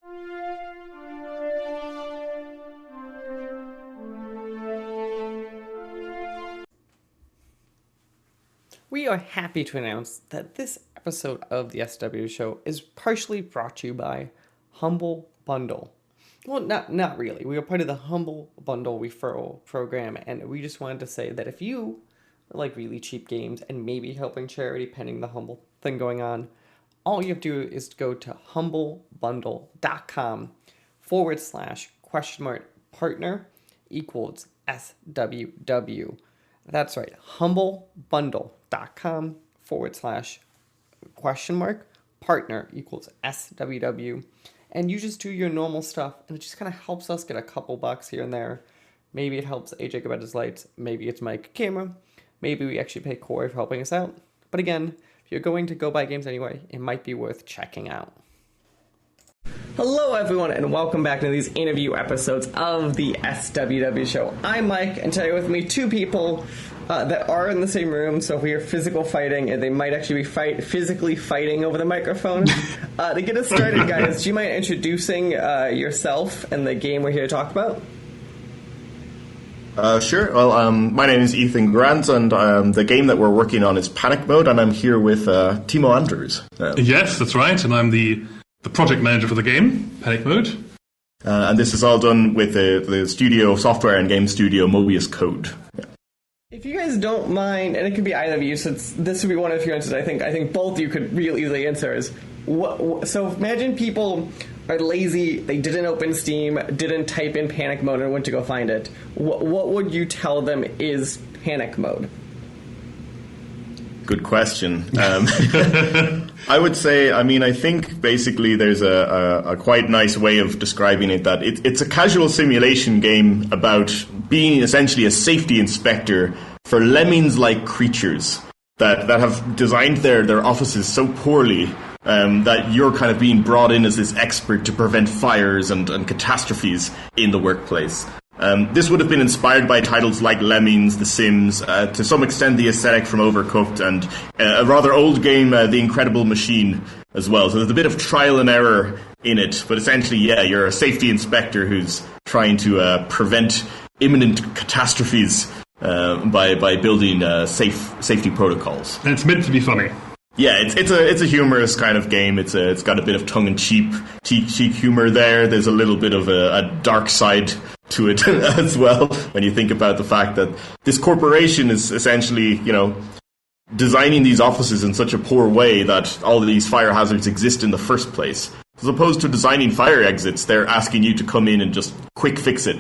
We are happy to announce that this episode of the SWW show is partially brought to you by Humble Bundle. Well, not really. We are part of the Humble Bundle referral program, and we just wanted to say that if you like really cheap games and maybe helping charity pending the Humble thing going on, all you have to do is go to humblebundle.com/partner equals SWW. That's right, humblebundle.com/partner equals SWW. And you just do your normal stuff, and it just kind of helps us get a couple bucks here and there. Maybe it helps AJ get his lights. Maybe it's Mike camera. Maybe we actually pay Corey for helping us out. But again, if you're going to go buy games anyway, it might be worth checking out. Hello everyone, and welcome back to these interview episodes of the SWW show. I'm Mike, and today with me two people that are in the same room, so if we are physical fighting, and they might actually be physically fighting over the microphone. To get us started, guys, do you mind introducing yourself and the game we're here to talk about? Sure. Well, my name is Ethan Grant, and the game that we're working on is Panic Mode, and I'm here with Timo Andrews. Yes, that's right, and I'm the project manager for the game, Panic Mode. And this is all done with the studio software and game studio Mobius Code. Yeah. If you guys don't mind, and it could be either of you, since this would be one of your answers, I think both of you could real easily answer is, so imagine people are lazy, they didn't open Steam, didn't type in Panic Mode and went to go find it. What would you tell them is Panic Mode? Good question. I would say, I think basically there's a quite nice way of describing it, that it's a casual simulation game about being essentially a safety inspector for lemmings-like creatures that have designed their offices so poorly that you're kind of being brought in as this expert to prevent fires and catastrophes in the workplace. This would have been inspired by titles like Lemmings, The Sims, to some extent the aesthetic from Overcooked, and a rather old game, The Incredible Machine, as well. So there's a bit of trial and error in it, but essentially, yeah, you're a safety inspector who's trying to prevent imminent catastrophes by building safety protocols. And it's meant to be funny. Yeah, it's a humorous kind of game. It's got a bit of tongue-in-cheek humor there. There's a little bit of a dark side to it as well, when you think about the fact that this corporation is essentially, designing these offices in such a poor way that all of these fire hazards exist in the first place. As opposed to designing fire exits, they're asking you to come in and just quick fix it.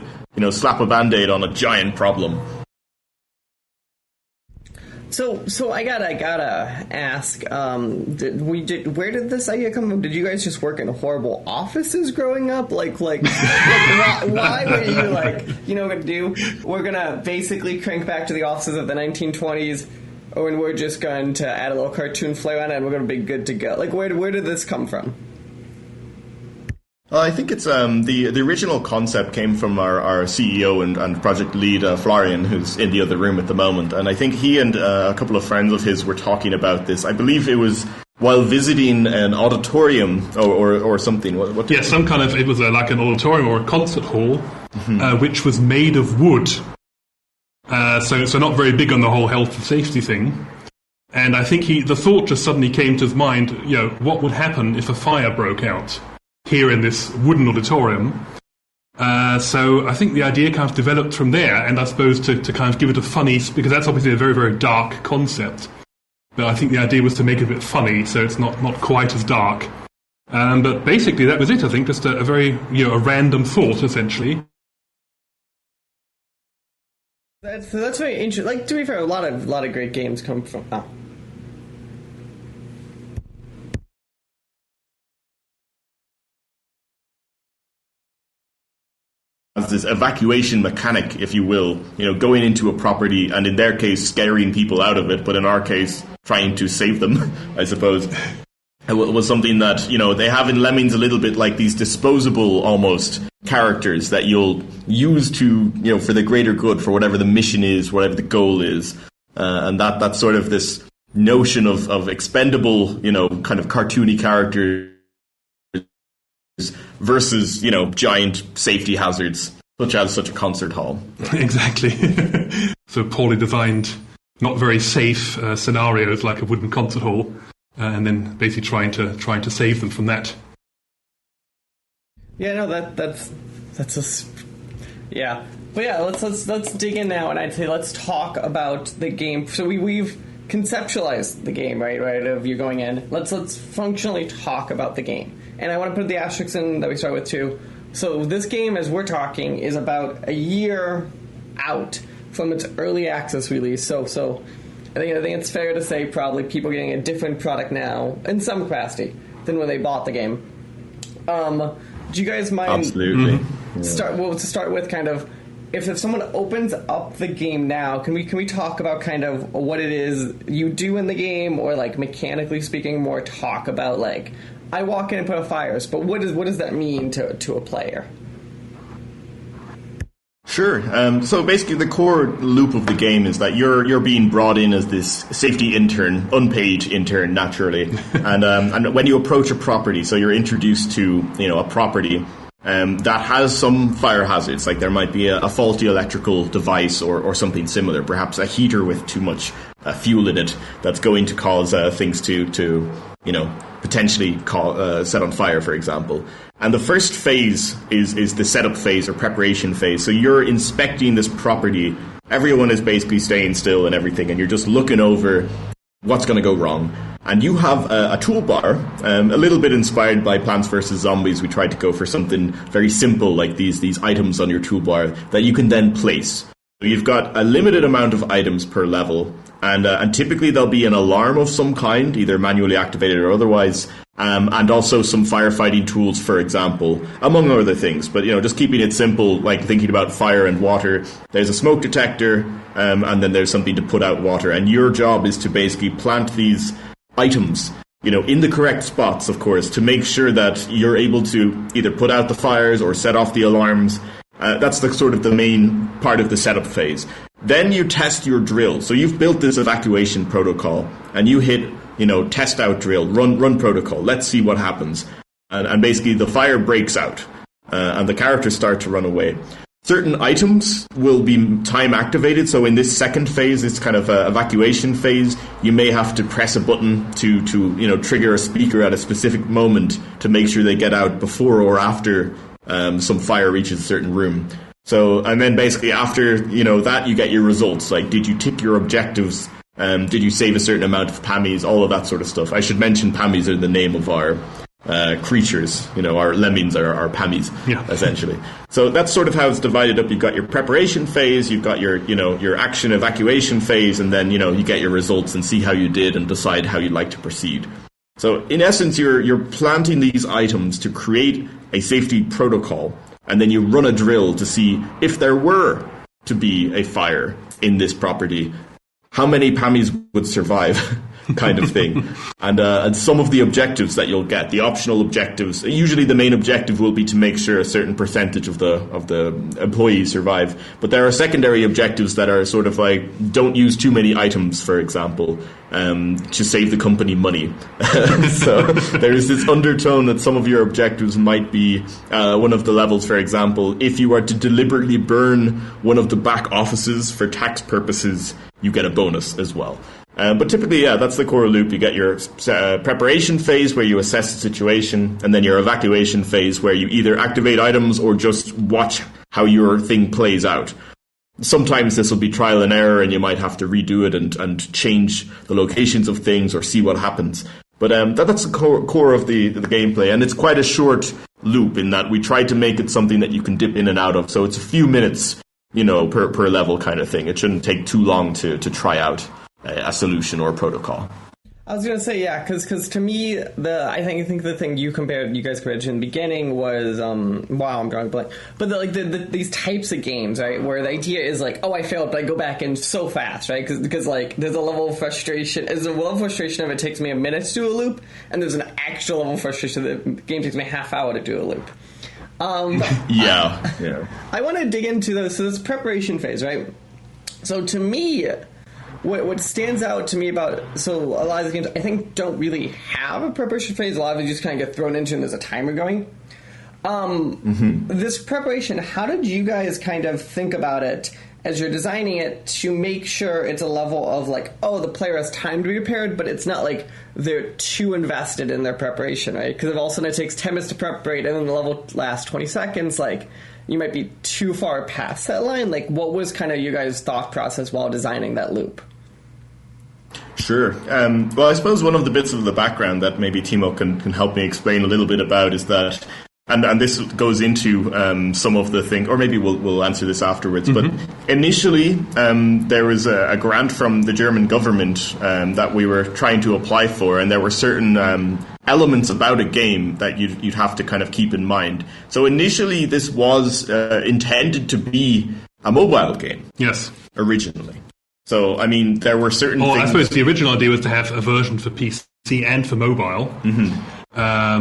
Slap a Band-Aid on a giant problem. So I gotta ask, where did this idea come from? Did you guys just work in horrible offices growing up? Why were you we're gonna basically crank back to the offices of the 1920s, and we're just going to add a little cartoon flair on it, and we're gonna be good to go? Where did this come from? I think it's the original concept came from our CEO and project lead, Florian, who's in the other room at the moment. And I think he and a couple of friends of his were talking about this. I believe it was while visiting an auditorium or something. It was like an auditorium or a concert hall, which was made of wood. So not very big on the whole health and safety thing. And I think the thought just suddenly came to his mind, what would happen if a fire broke out here in this wooden auditorium. So I think the idea kind of developed from there, and I suppose to kind of give it a funny, because that's obviously a very, very dark concept. But I think the idea was to make it a bit funny, so it's not quite as dark. But basically that was it, I think, just a very, a random thought, essentially. That's very interesting. To be fair, a lot of great games come from... Oh. As this evacuation mechanic, if you will, going into a property and in their case scaring people out of it, but in our case trying to save them, I suppose. It was something that, they have in Lemmings a little bit like these disposable almost characters that you'll use to, for the greater good, for whatever the mission is, whatever the goal is. And that's sort of this notion of expendable, kind of cartoony characters versus, giant safety hazards such a concert hall. Exactly. So poorly designed, not very safe scenarios like a wooden concert hall, and then basically trying to save them from that. Yeah, no, that's yeah. But yeah, let's dig in now, and I'd say let's talk about the game. So we've conceptualized the game, right? Of you going in. Let's functionally talk about the game, and I want to put the asterisks in that we start with too. So this game, as we're talking, is about a year out from its early access release. So I think it's fair to say probably people getting a different product now in some capacity than when they bought the game. Do you guys mind? Absolutely. To start with, kind of, if someone opens up the game now, can we talk about kind of what it is you do in the game, or like mechanically speaking, more talk about like I walk in and put out fires, but what does that mean to a player? Sure. So basically, the core loop of the game is that you're being brought in as this safety intern, unpaid intern, naturally, and when you approach a property, so you're introduced to a property that has some fire hazards, like there might be a faulty electrical device or something similar, perhaps a heater with too much fuel in it that's going to cause things to potentially set on fire, for example. And the first phase is the setup phase or preparation phase. So you're inspecting this property. Everyone is basically staying still and everything, and you're just looking over what's going to go wrong. And you have a toolbar, a little bit inspired by Plants vs. Zombies. We tried to go for something very simple, like these items on your toolbar that you can then place. So you've got a limited amount of items per level, and typically there'll be an alarm of some kind, either manually activated or otherwise, and also some firefighting tools, for example, among other things. But, just keeping it simple, like thinking about fire and water, there's a smoke detector, and then there's something to put out water. And your job is to basically plant these items, in the correct spots, of course, to make sure that you're able to either put out the fires or set off the alarms. That's the sort of the main part of the setup phase. Then you test your drill. So you've built this evacuation protocol, and you hit, test out drill, run protocol. Let's see what happens. And basically the fire breaks out, and the characters start to run away. Certain items will be time activated. So in this second phase, this kind of evacuation phase, you may have to press a button to trigger a speaker at a specific moment to make sure they get out before or after some fire reaches a certain room. So, and then basically after, that, you get your results. Like, did you tick your objectives? Did you save a certain amount of PAMIs? All of that sort of stuff. I should mention PAMIs are the name of our creatures. Our lemmings are our PAMIs, essentially. So that's sort of how it's divided up. You've got your preparation phase, you've got your action evacuation phase, and then, you get your results and see how you did and decide how you'd like to proceed. So in essence, you're planting these items to create a safety protocol, and then you run a drill to see if there were to be a fire in this property, how many PAMIs would survive, kind of thing. And some of the objectives that you'll get, the optional objectives, usually the main objective will be to make sure a certain percentage of the employees survive. But there are secondary objectives that are sort of like, don't use too many items, for example, to save the company money. So there is this undertone that some of your objectives might be one of the levels, for example, if you are to deliberately burn one of the back offices for tax purposes, you get a bonus as well. But typically, that's the core loop. You get your preparation phase where you assess the situation, and then your evacuation phase where you either activate items or just watch how your thing plays out. Sometimes this will be trial and error, and you might have to redo it and change the locations of things or see what happens. But that's the core of the gameplay, and it's quite a short loop in that we tried to make it something that you can dip in and out of. So it's a few minutes, per level kind of thing. It shouldn't take too long to try out a solution or a protocol. I was gonna say, yeah, because to me, I think the thing you guys compared to in the beginning was wow, I'm drawing a blank. But these types of games, right, where the idea is like, oh, I failed, but I go back in so fast, right? Because like there's a level of frustration. There's a level of frustration if it takes me a minute to do a loop, and there's an actual level of frustration that the game takes me a half hour to do a loop. Yeah. I want to dig into those. So this preparation phase, right? So to me, what stands out to me about a lot of these games, I think, don't really have a preparation phase. A lot of them just kind of get thrown into and there's a timer going. This preparation, how did you guys kind of think about it as you're designing it to make sure it's a level of like, oh, the player has time to be prepared, but it's not like they're too invested in their preparation, right? Because if all of a sudden it takes 10 minutes to preparate and then the level lasts 20 seconds, like, you might be too far past that line. Like, what was kind of your guys' thought process while designing that loop? Sure. Well, I suppose one of the bits of the background that maybe Timo can help me explain a little bit about is that, and this goes into some of the things, or maybe we'll answer this afterwards, but initially there was a grant from the German government that we were trying to apply for, and there were certain elements about a game that you'd have to kind of keep in mind. So initially this was intended to be a mobile game. Yes. Originally. So, I mean, there were certain things... I suppose the original idea was to have a version for PC and for mobile.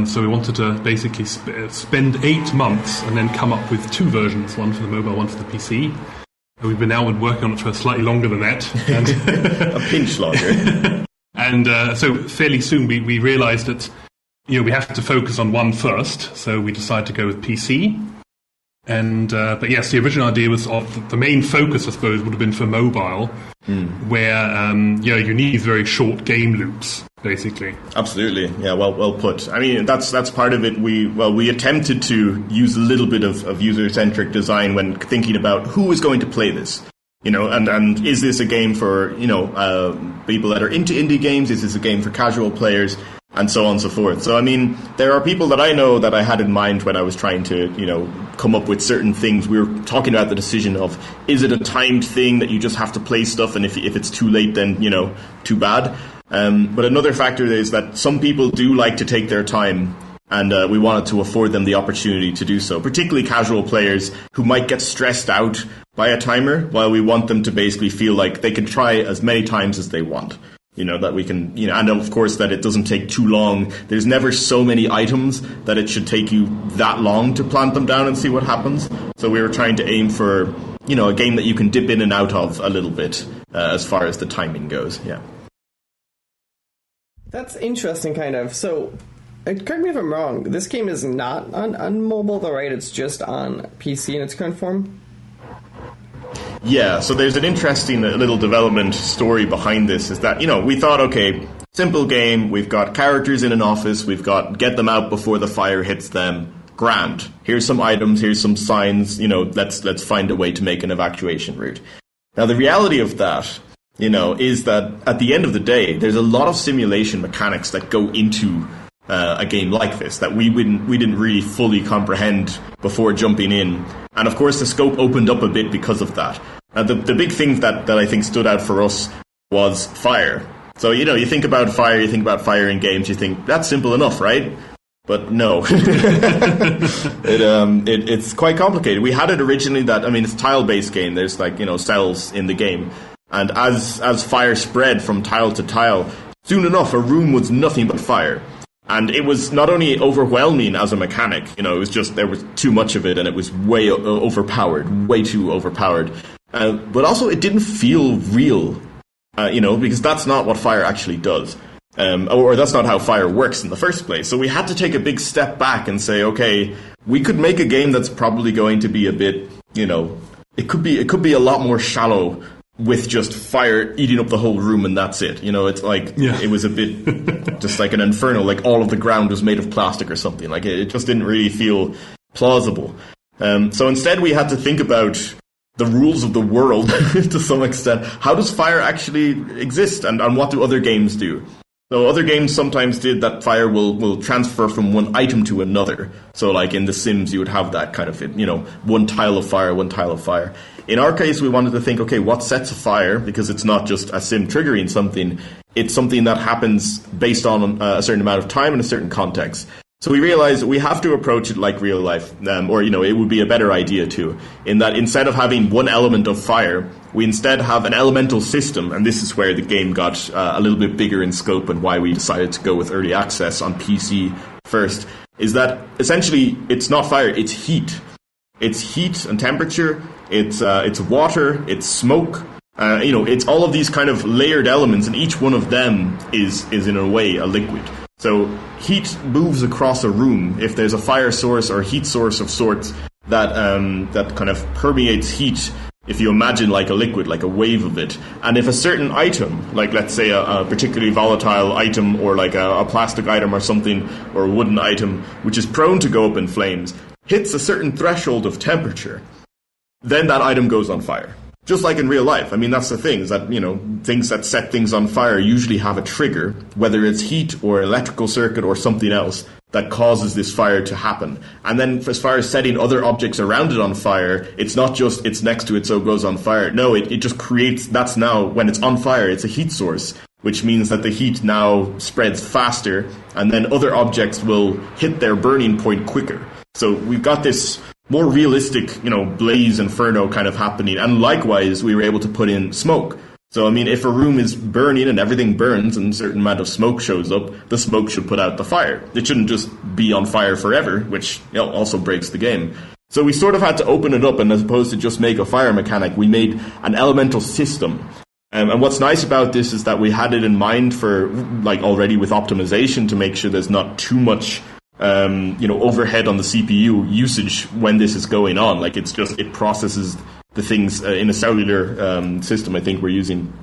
So we wanted to basically spend 8 months and then come up with 2 versions, one for the mobile, one for the PC. And we've been working on it for slightly longer than that. And a pinch longer. And so fairly soon we realised that we have to focus on one first. So we decided to go with PC. And but yes, the original idea was the main focus, I suppose, would have been for mobile, where you need these very short game loops, basically. Absolutely, yeah, well put. I mean, that's part of it. We attempted to use a little bit of user-centric design when thinking about who is going to play this. And is this a game for people that are into indie games? Is this a game for casual players? And so on and so forth. So, I mean, there are people that I know that I had in mind when I was trying to, come up with certain things. We were talking about the decision of, is it a timed thing that you just have to play stuff, and if it's too late, then, too bad. But another factor is that some people do like to take their time, and we wanted to afford them the opportunity to do so, particularly casual players who might get stressed out by a timer, while we want them to basically feel like they can try as many times as they want. That we can, and of course that it doesn't take too long. There's never so many items that it should take you that long to plant them down and see what happens. So we were trying to aim for, a game that you can dip in and out of a little bit as far as the timing goes. Yeah. That's interesting, kind of. So, correct me if I'm wrong, this game is not on mobile, though, right? It's just on PC in its current form? Yeah, so there's an interesting little development story behind this, is that, we thought, okay, simple game, we've got characters in an office, we've got get them out before the fire hits them, grand. Here's some items, here's some signs, let's find a way to make an evacuation route. Now, the reality of that, is that at the end of the day, there's a lot of simulation mechanics that go into a game like this that we didn't really fully comprehend before jumping in. And of course the scope opened up a bit because of that. The big thing that I think stood out for us was fire. So, you think about fire in games, you think, that's simple enough, right? But no. It's quite complicated. We had it originally it's a tile-based game. There's cells in the game. And as fire spread from tile to tile, soon enough a room was nothing but fire. And it was not only overwhelming as a mechanic, it was just there was too much of it and it was way overpowered, way too overpowered. But also it didn't feel real, because that's not what fire actually does. Or that's not how fire works in the first place. So we had to take a big step back and say, okay, we could make a game that's probably going to be a bit, it could be a lot more shallow with just fire eating up the whole room and that's it. It's like, It was a bit just like an inferno, like all of the ground was made of plastic or something. Like it just didn't really feel plausible. So instead we had to think about the rules of the world to some extent. How does fire actually exist and what do other games do? So other games sometimes did that fire will transfer from one item to another. So like in The Sims you would have that kind of, one tile of fire, one tile of fire. In our case, we wanted to think, okay, what sets a fire? Because it's not just a sim triggering something. It's something that happens based on a certain amount of time in a certain context. So we realized we have to approach it like real life, or, it would be a better idea too, in that instead of having one element of fire, we instead have an elemental system, and this is where the game got a little bit bigger in scope and why we decided to go with early access on PC first, is that essentially it's not fire, it's heat. It's heat and temperature, it's water, it's smoke, it's all of these kind of layered elements, and each one of them is in a way a liquid. So heat moves across a room if there's a fire source or heat source of sorts that that kind of permeates heat. If you imagine like a liquid, like a wave of it, and if a certain item, like let's say a particularly volatile item or like a plastic item or something, or a wooden item, which is prone to go up in flames, hits a certain threshold of temperature, then that item goes on fire. Just like in real life. I mean, that's the thing, is that, things that set things on fire usually have a trigger, whether it's heat or electrical circuit or something else that causes this fire to happen. And then as far as setting other objects around it on fire, it's not just it's next to it so it goes on fire. No, it just creates, that's now, when it's on fire, it's a heat source, which means that the heat now spreads faster, and then other objects will hit their burning point quicker. So we've got this more realistic, blaze inferno kind of happening. And likewise, we were able to put in smoke. So, I mean, if a room is burning and everything burns and a certain amount of smoke shows up, the smoke should put out the fire. It shouldn't just be on fire forever, which also breaks the game. So we sort of had to open it up, and as opposed to just make a fire mechanic, we made an elemental system. And what's nice about this is that we had it in mind for, already with optimization to make sure there's not too much overhead on the CPU usage when this is going on. Like, it's just, it processes the things in a cellular system I think we're using.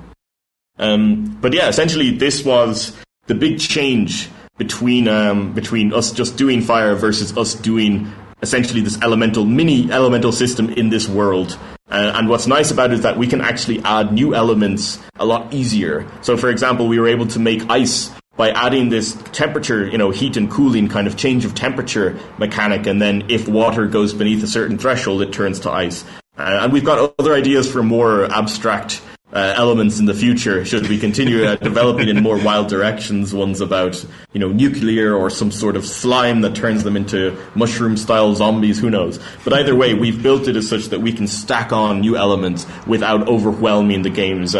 But yeah, essentially this was the big change between us just doing fire versus us doing essentially this mini elemental system in this world. And what's nice about it is that we can actually add new elements a lot easier. So for example, we were able to make ice by adding this temperature, heat and cooling kind of change of temperature mechanic, and then if water goes beneath a certain threshold, it turns to ice. And we've got other ideas for more abstract elements in the future, should we continue developing in more wild directions, ones about, nuclear or some sort of slime that turns them into mushroom-style zombies, who knows. But either way, we've built it as such that we can stack on new elements without overwhelming the game's,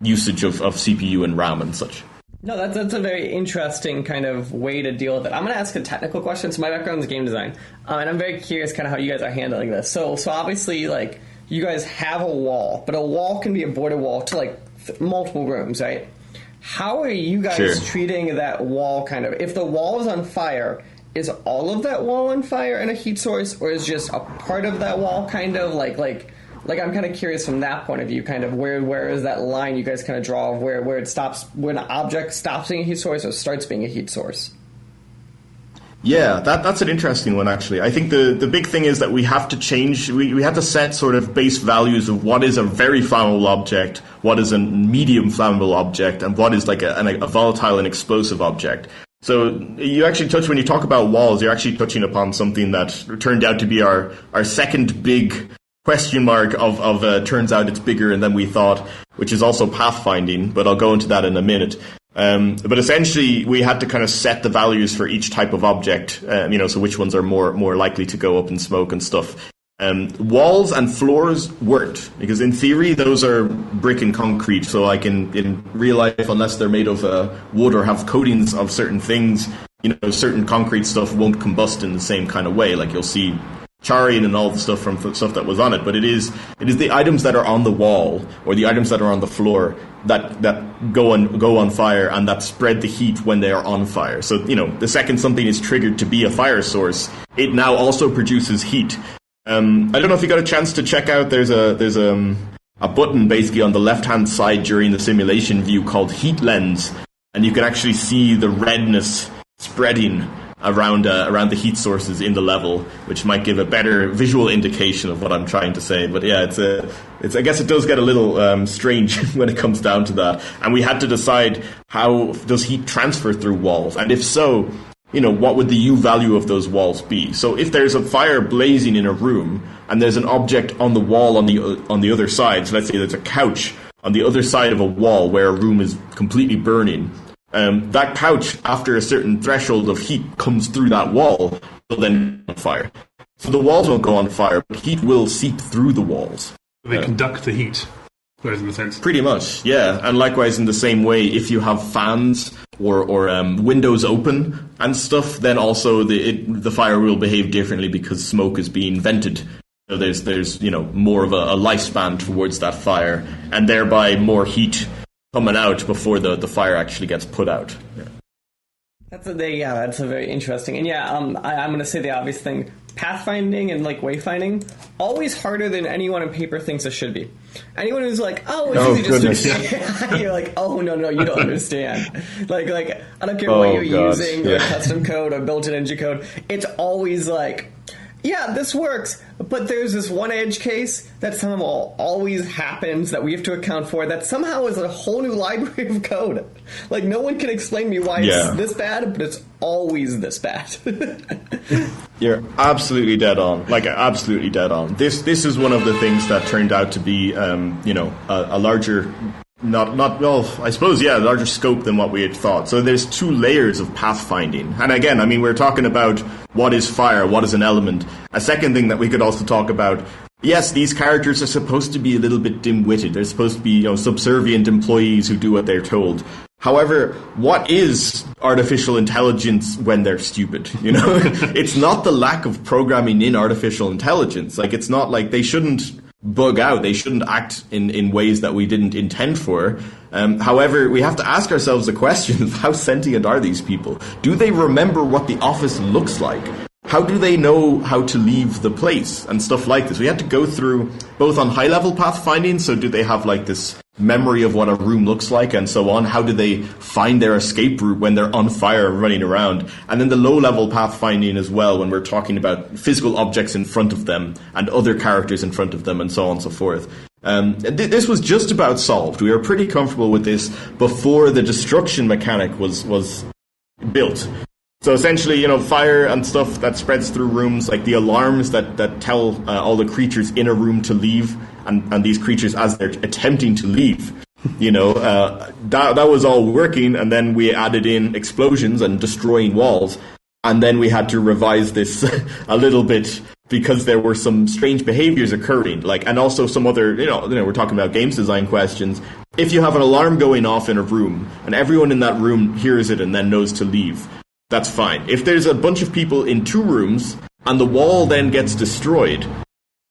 usage of CPU and RAM and such. No, that's a very interesting kind of way to deal with it. I'm going to ask a technical question. So my background is game design, and I'm very curious kind of how you guys are handling this. So obviously, you guys have a wall, but a wall can be a border wall to multiple rooms, right? How are you guys treating that wall kind of? If the wall is on fire, is all of that wall on fire and a heat source, or is just a part of that wall kind of like I'm kind of curious from that point of view, kind of where is that line you guys kind of draw of where it stops, when an object stops being a heat source or starts being a heat source? Yeah, that's an interesting one, actually. I think the big thing is that we have to change, we have to set sort of base values of what is a very flammable object, what is a medium flammable object, and what is like a volatile and explosive object. So you actually when you talk about walls, you're actually touching upon something that turned out to be our second big question mark of turns out it's bigger than we thought, which is also pathfinding, but I'll go into that in a minute. But essentially, we had to kind of set the values for each type of object, so which ones are more likely to go up in smoke and stuff. Walls and floors weren't, because in theory, those are brick and concrete, so like in real life, unless they're made of wood or have coatings of certain things, certain concrete stuff won't combust in the same kind of way. Like you'll see charring and all the stuff from stuff that was on it, but it is the items that are on the wall or the items that are on the floor that go on fire and that spread the heat when they are on fire. So the second something is triggered to be a fire source, it now also produces heat. I don't know if you got a chance to check out. There's a button basically on the left hand side during the simulation view called heat lens, and you can actually see the redness spreading around the heat sources in the level, which might give a better visual indication of what I'm trying to say. But yeah, I guess it does get a little strange when it comes down to that. And we had to decide, how does heat transfer through walls, and if so, what would the U value of those walls be? So if there's a fire blazing in a room and there's an object on the wall on the other side, so let's say there's a couch on the other side of a wall where a room is completely burning. That couch, after a certain threshold of heat comes through that wall, will then on fire. So the walls won't go on fire, but heat will seep through the walls. They conduct the heat, in a sense. Pretty much, yeah. And likewise, in the same way, if you have fans or windows open and stuff, then also the fire will behave differently because smoke is being vented. So there's more of a lifespan towards that fire, and thereby more heat coming out before the fire actually gets put out. Yeah. That's a very interesting. And I'm going to say the obvious thing. Pathfinding and like wayfinding, always harder than anyone on paper thinks it should be. Anyone who's like, it's easy just to... You're like, oh, no, you don't understand. like, I don't care what you're using, or custom code or built-in engine code. It's always like, yeah, this works, but there's this one edge case that somehow always happens that we have to account for that somehow is a whole new library of code. Like, no one can explain me why it's this bad, but it's always this bad. You're absolutely dead on. Like, absolutely dead on. This is one of the things that turned out to be, a larger... larger scope than what we had thought. So there's 2 layers of pathfinding. And again, I mean, we're talking about what is fire, what is an element. A second thing that we could also talk about, yes, these characters are supposed to be a little bit dim-witted. They're supposed to be, subservient employees who do what they're told. However, what is artificial intelligence when they're stupid? It's not the lack of programming in artificial intelligence. Like, it's not like they shouldn't bug out. They shouldn't act in ways that we didn't intend for. However, we have to ask ourselves the question of how sentient are these people? Do they remember what the office looks like? How do they know how to leave the place and stuff like this? We had to go through both on high-level pathfinding, so do they have like this memory of what a room looks like and so on? How do they find their escape route when they're on fire running around? And then the low-level pathfinding as well, when we're talking about physical objects in front of them and other characters in front of them and so on and so forth. This was just about solved. We were pretty comfortable with this before the destruction mechanic was built. So essentially, fire and stuff that spreads through rooms, like the alarms that tell all the creatures in a room to leave, and these creatures as they're attempting to leave, that was all working, and then we added in explosions and destroying walls, and then we had to revise this a little bit because there were some strange behaviors occurring, and also some other, we're talking about games design questions. If you have an alarm going off in a room, and everyone in that room hears it and then knows to leave, that's fine. If there's a bunch of people in 2 rooms and the wall then gets destroyed,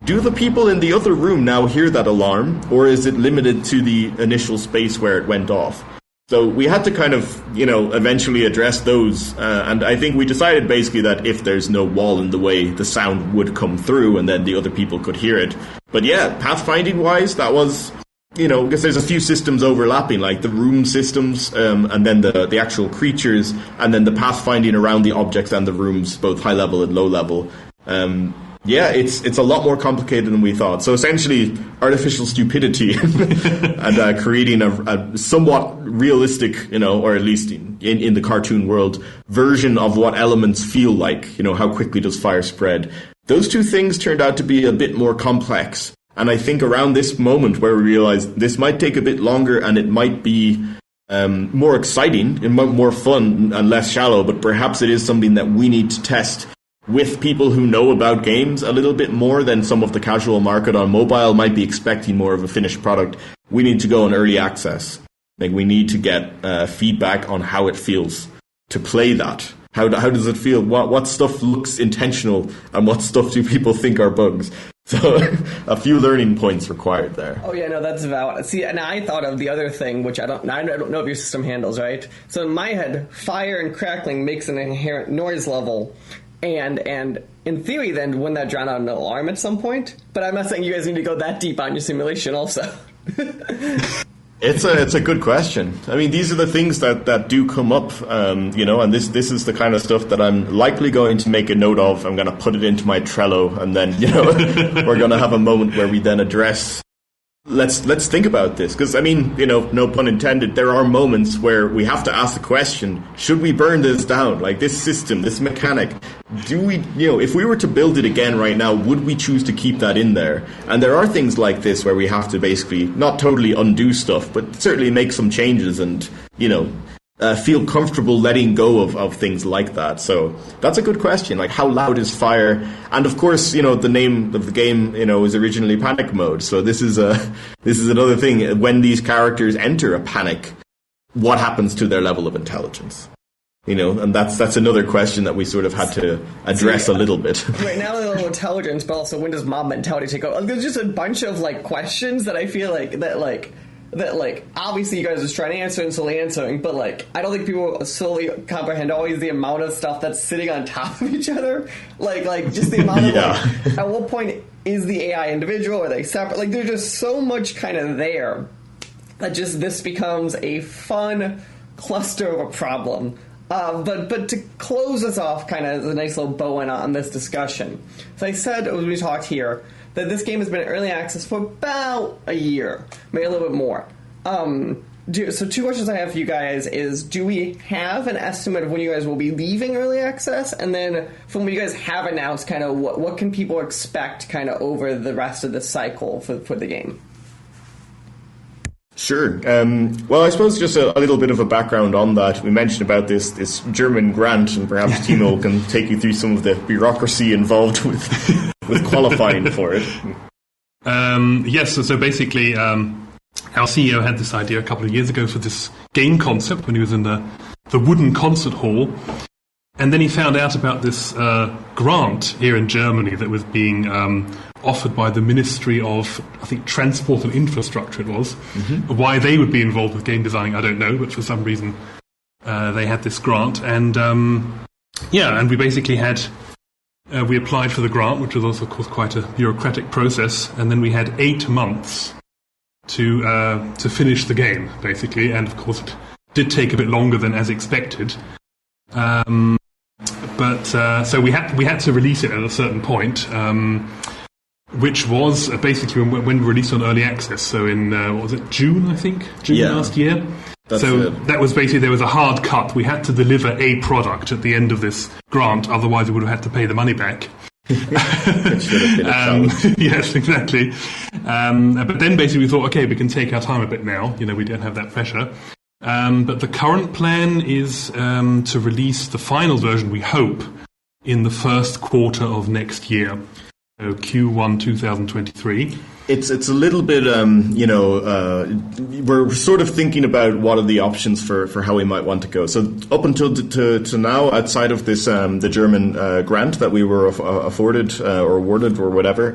do the people in the other room now hear that alarm, or is it limited to the initial space where it went off? So we had to kind of, eventually address those, and I think we decided basically that if there's no wall in the way, the sound would come through and then the other people could hear it. But yeah, pathfinding-wise, that was... because there's a few systems overlapping, like the room systems, and then the actual creatures, and then the pathfinding around the objects and the rooms, both high level and low level. It's a lot more complicated than we thought. So essentially, artificial stupidity and creating a somewhat realistic, or at least in the cartoon world, version of what elements feel like. How quickly does fire spread? Those 2 things turned out to be a bit more complex. And I think around this moment where we realized this might take a bit longer and it might be more exciting and more fun and less shallow, but perhaps it is something that we need to test with people who know about games a little bit more than some of the casual market on mobile might be expecting more of a finished product. We need to go on early access. We need to get feedback on how it feels to play that. How does it feel? What stuff looks intentional and what stuff do people think are bugs? So a few learning points required there. Oh yeah, no, that's valid. See, and I thought of the other thing, which I don't know if your system handles, right? So in my head, fire and crackling makes an inherent noise level, and in theory, then wouldn't that drown out an alarm at some point? But I'm not saying you guys need to go that deep on your simulation, also. It's a good question. I mean, these are the things that do come up, and this is the kind of stuff that I'm likely going to make a note of. I'm going to put it into my Trello, and then, we're going to have a moment where we then address let's think about this, because I mean, no pun intended, there are moments where we have to ask the question, should we burn this down? Like, this system, this mechanic, do we, if we were to build it again right now, would we choose to keep that in there? And there are things like this where we have to basically not totally undo stuff, but certainly make some changes and, feel comfortable letting go of things like that. So that's a good question. Like, how loud is fire? And of course, the name of the game, is originally panic mode. So this is another thing. When these characters enter a panic, what happens to their level of intelligence? And that's another question that we sort of had to address a little bit. Right now, the level of intelligence, but also when does mob mentality take over? There's just a bunch of questions that I feel like that, like, obviously you guys are just trying to answer and slowly answering, but, like, I don't think people solely comprehend always the amount of stuff that's sitting on top of each other. Like just the amount of, like, at what point is the AI individual? Are they separate? Like, there's just so much kind of there that just this becomes a fun cluster of a problem. But to close us off, kind of a nice little bow on this discussion. So I said, as we talked here, that this game has been in early access for about a year, maybe a little bit more. So two questions I have for you guys is, do we have an estimate of when you guys will be leaving early access? And then from what you guys have announced, kind of what can people expect kind of over the rest of the cycle for the game? Sure. Well, I suppose just a little bit of a background on that. We mentioned about this German grant, and perhaps Timo can take you through some of the bureaucracy involved with qualifying for it. Yes, so basically our CEO had this idea a couple of years ago for this game concept when he was in the wooden concert hall. And then he found out about this grant here in Germany that was being offered by the Ministry of, I think, Transport and Infrastructure it was. Mm-hmm. Why they would be involved with game designing, I don't know, but for some reason they had this grant. And and we basically had, we applied for the grant, which was also, of course, quite a bureaucratic process. And then we had 8 months to finish the game, basically. And, of course, it did take a bit longer than as expected. But so we had to release it at a certain point, which was basically when we released on early access. So in what was it, June? I think June last year. That was basically, there was a hard cut. We had to deliver a product at the end of this grant, otherwise we would have had to pay the money back. Yes, exactly. But then basically we thought, okay, we can take our time a bit now. You know, we don't have that pressure. But the current plan is to release the final version, we hope, in the first quarter of next year, so Q1 2023. It's a little bit, we're sort of thinking about what are the options for how we might want to go. So up until to now, outside of this, the German grant that we were afforded or awarded or whatever,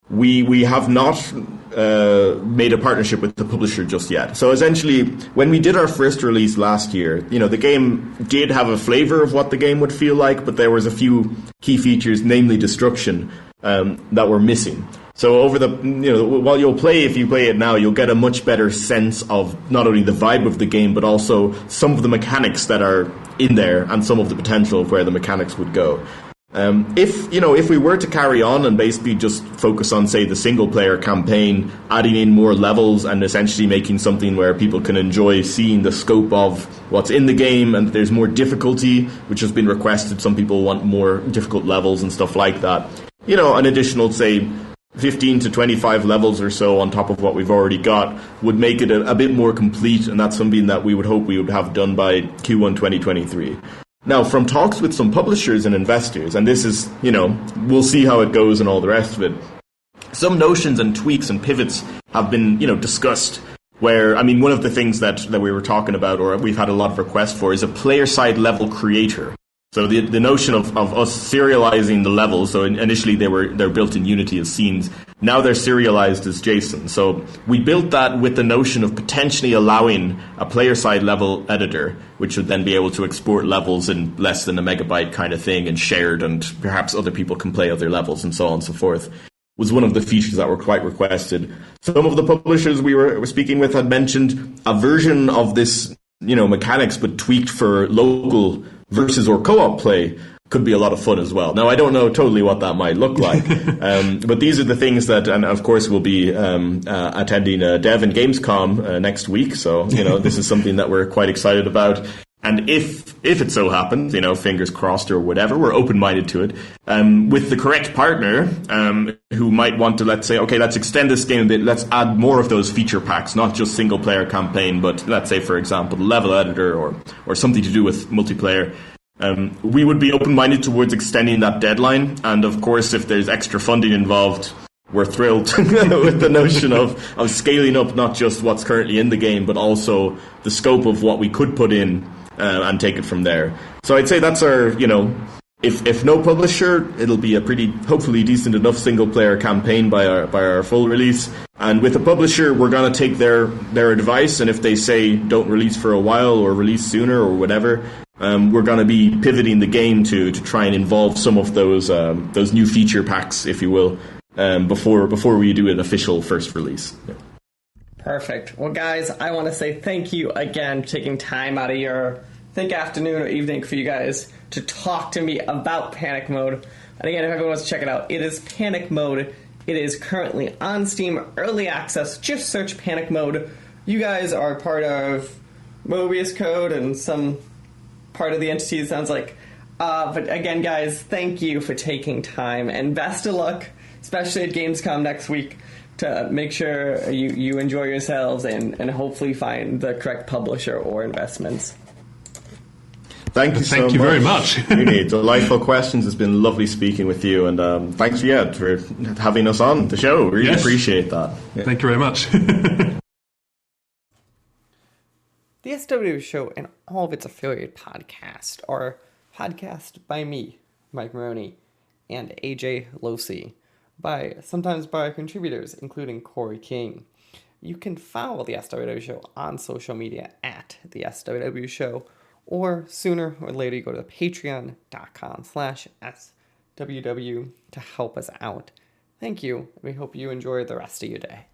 we have not made a partnership with the publisher just yet. So essentially, when we did our first release last year, the game did have a flavor of what the game would feel like, but there was a few key features, namely destruction, that were missing. So over the, while if you play it now, you'll get a much better sense of not only the vibe of the game, but also some of the mechanics that are in there and some of the potential of where the mechanics would go. If we were to carry on and basically just focus on, say, the single-player campaign, adding in more levels and essentially making something where people can enjoy seeing the scope of what's in the game, and there's more difficulty, which has been requested. Some people want more difficult levels and stuff like that. An additional, say, 15 to 25 levels or so on top of what we've already got would make it a bit more complete, and that's something that we would hope we would have done by Q1 2023. Now, from talks with some publishers and investors, and this is, we'll see how it goes and all the rest of it, some notions and tweaks and pivots have been, discussed where, one of the things that we were talking about, or we've had a lot of requests for, is a player-side level creator. So the notion of us serializing the levels, so initially they're built in Unity as scenes, now they're serialized as JSON. So we built that with the notion of potentially allowing a player-side level editor, which would then be able to export levels in less than a megabyte kind of thing and shared, and perhaps other people can play other levels and so on and so forth, was one of the features that were quite requested. Some of the publishers we were speaking with had mentioned a version of this, mechanics, but tweaked for local versus or co-op play could be a lot of fun as well. Now, I don't know totally what that might look like, but these are the things that, and of course we'll be attending Dev and Gamescom next week, so this is something that we're quite excited about. And if it so happens, fingers crossed or whatever, we're open-minded to it, with the correct partner who might want to, let's say, okay, let's extend this game a bit, let's add more of those feature packs, not just single-player campaign, but let's say, for example, the level editor or something to do with multiplayer. We would be open-minded towards extending that deadline, and of course, if there's extra funding involved, we're thrilled with the notion of scaling up not just what's currently in the game, but also the scope of what we could put in and take it from there. So I'd say that's our, if no publisher, it'll be a pretty, hopefully decent enough single player campaign by our full release. And with a publisher, we're going to take their advice, and if they say don't release for a while or release sooner or whatever, we're going to be pivoting the game to try and involve some of those new feature packs, if you will, before we do an official first release. Yeah. Perfect. Well, guys, I want to say thank you again for taking time out of your afternoon or evening for you guys to talk to me about Panic Mode. And again, if everyone wants to check it out, it is Panic Mode. It is currently on Steam Early Access. Just search Panic Mode. You guys are part of Mobius Code and some part of the entity, it sounds like. But again, guys, thank you for taking time, and best of luck, especially at Gamescom next week, to make sure you enjoy yourselves and hopefully find the correct publisher or investments. Thank you so much. Thank you very much. Really delightful questions. It's been lovely speaking with you, and thanks for having us on the show. Really appreciate that. Yeah. Thank you very much. The SWW show and all of its affiliate podcasts are podcast by me, Mike Maroney, and AJ Losi, sometimes by contributors, including Corey King. You can follow the SWW show on social media at the SWW show, or sooner or later you go to patreon.com/SWW to help us out. Thank you, and we hope you enjoy the rest of your day.